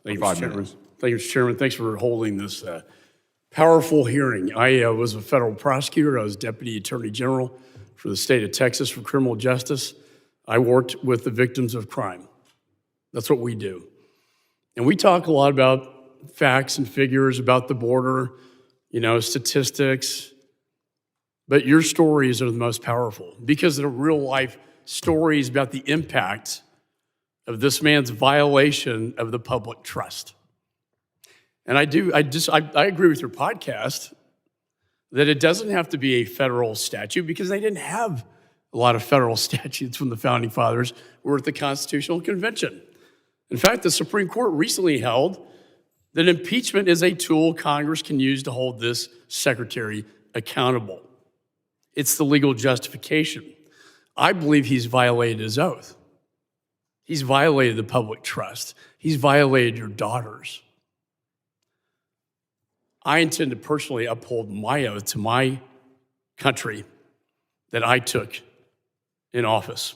Thank you, For 5 Mr. Chairman. minutes. Thank you, Mr. Chairman. Thanks for holding this powerful hearing. I was a federal prosecutor. I was Deputy Attorney General for the state of Texas for criminal justice. I worked with the victims of crime. That's what we do. And we talk a lot about facts and figures about the border, statistics. But your stories are the most powerful because they're real life stories about the impact of this man's violation of the public trust. And I agree with your podcast that it doesn't have to be a federal statute because they didn't have a lot of federal statutes when the founding fathers were at the Constitutional Convention. In fact, the Supreme Court recently held that impeachment is a tool Congress can use to hold this secretary accountable. It's the legal justification. I believe he's violated his oath. He's violated the public trust. He's violated your daughters. I intend to personally uphold my oath to my country that I took in office.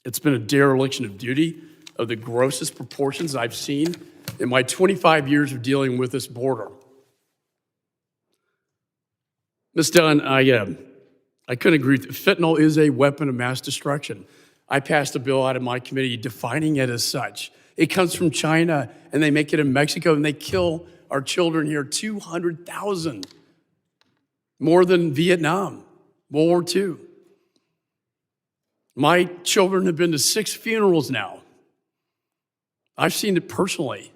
It's been a dereliction of duty of the grossest proportions I've seen in my 25 years of dealing with this border. Ms. Dunn, I couldn't agree with you. Fentanyl is a weapon of mass destruction. I passed a bill out of my committee defining it as such. It comes from China, and they make it in Mexico, and they kill our children here, 200,000, more than Vietnam, World War II. My children have been to 6 funerals now. I've seen it personally,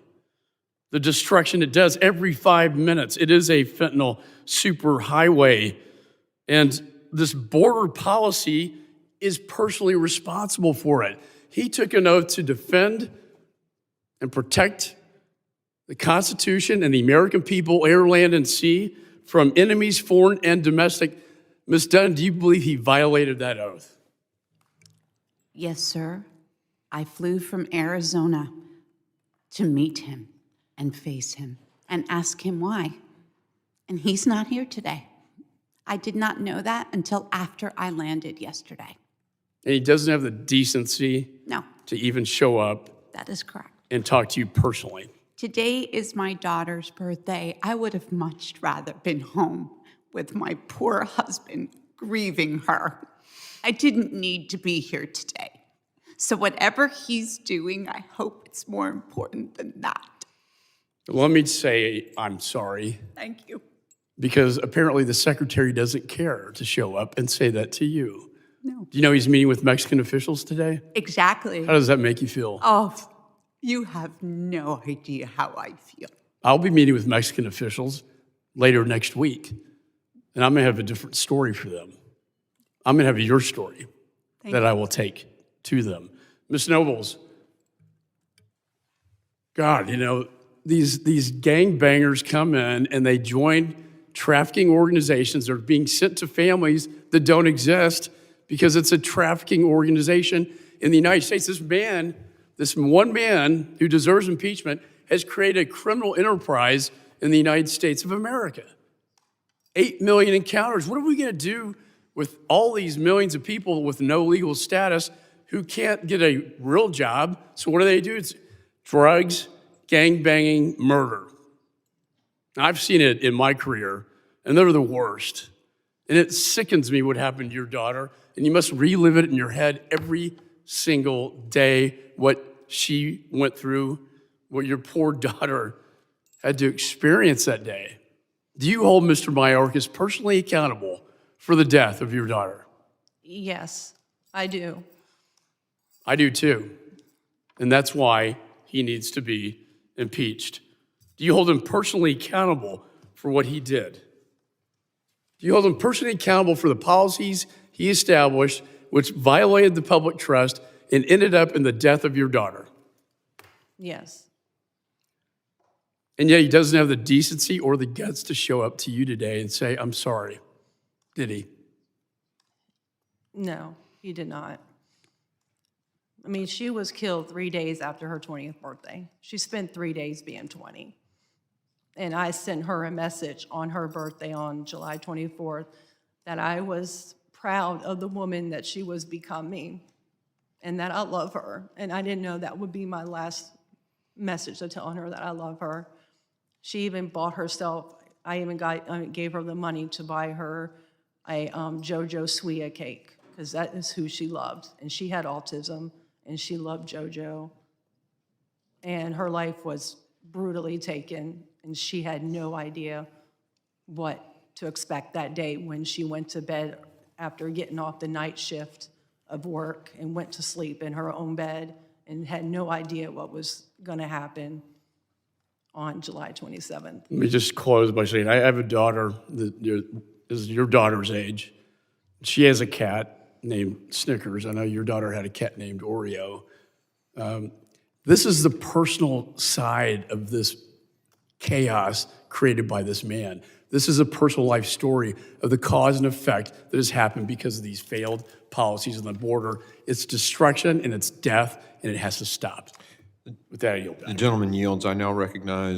the destruction it does every 5 minutes. It is a fentanyl superhighway, and this border policy is personally responsible for it. He took an oath to defend and protect the Constitution and the American people, air, land, and sea from enemies, foreign and domestic. Ms. Dunn, do you believe he violated that oath? Yes, sir. I flew from Arizona to meet him and face him and ask him why. And he's not here today. I did not know that until after I landed yesterday. And he doesn't have the decency No, to even show up that is correct. and talk to you personally. Today is my daughter's birthday. I would have much rather been home with my poor husband grieving her. I didn't need to be here today. So whatever he's doing, I hope it's more important than that. Let me say I'm sorry, Thank you. because apparently the secretary doesn't care to show up and say that to you. No. Do you know he's meeting with Mexican officials today? Exactly. How does that make you feel? Oh, you have no idea how I feel. I'll be meeting with Mexican officials later next week, and I'm going to have a different story for them. I'm going to have your story that I will take to them. Ms. Nobles, God, these gangbangers come in and they join trafficking organizations. They're being sent to families that don't exist because it's a trafficking organization in the United States. This one man who deserves impeachment has created a criminal enterprise in the United States of America. 8 million encounters. What are we going to do with all these millions of people with no legal status who can't get a real job? So what do? It's drugs, gangbanging, murder. Now, I've seen it in my career, and they're the worst. And it sickens me what happened to your daughter, and you must relive it in your head every single day, what she went through, what your poor daughter had to experience that day. Do you hold Mr. Mayorkas personally accountable for the death of your daughter? Yes, I do. I do too. And that's why he needs to be impeached. Do you hold him personally accountable for what he did? Do you hold him personally accountable for the policies he established, which violated the public trust and ended up in the death of your daughter? Yes. And yet he doesn't have the decency or the guts to show up to you today and say, I'm sorry. Did he? No, he did not. I mean, she was killed 3 days after her 20th birthday. She spent 3 days being 20. And I sent her a message on her birthday on July 24th that I was proud of the woman that she was becoming and that I love her. And I didn't know that would be my last message to telling her that I love her. She even bought herself, I even gave her the money to buy her a JoJo Suya cake, because that is who she loved. And she had autism, and she loved JoJo. And her life was brutally taken, and she had no idea what to expect that day when she went to bed after getting off the night shift of work and went to sleep in her own bed and had no idea what was going to happen on July 27th. Let me just close by saying I have a daughter that is your daughter's age. She has a cat named Snickers. I know your daughter had a cat named Oreo. This is the personal side of this chaos created by this man. This is a personal life story of the cause and effect that has happened because of these failed policies on the border. It's destruction and it's death, and it has to stop. With that, I yield back. The gentleman yields. I now recognize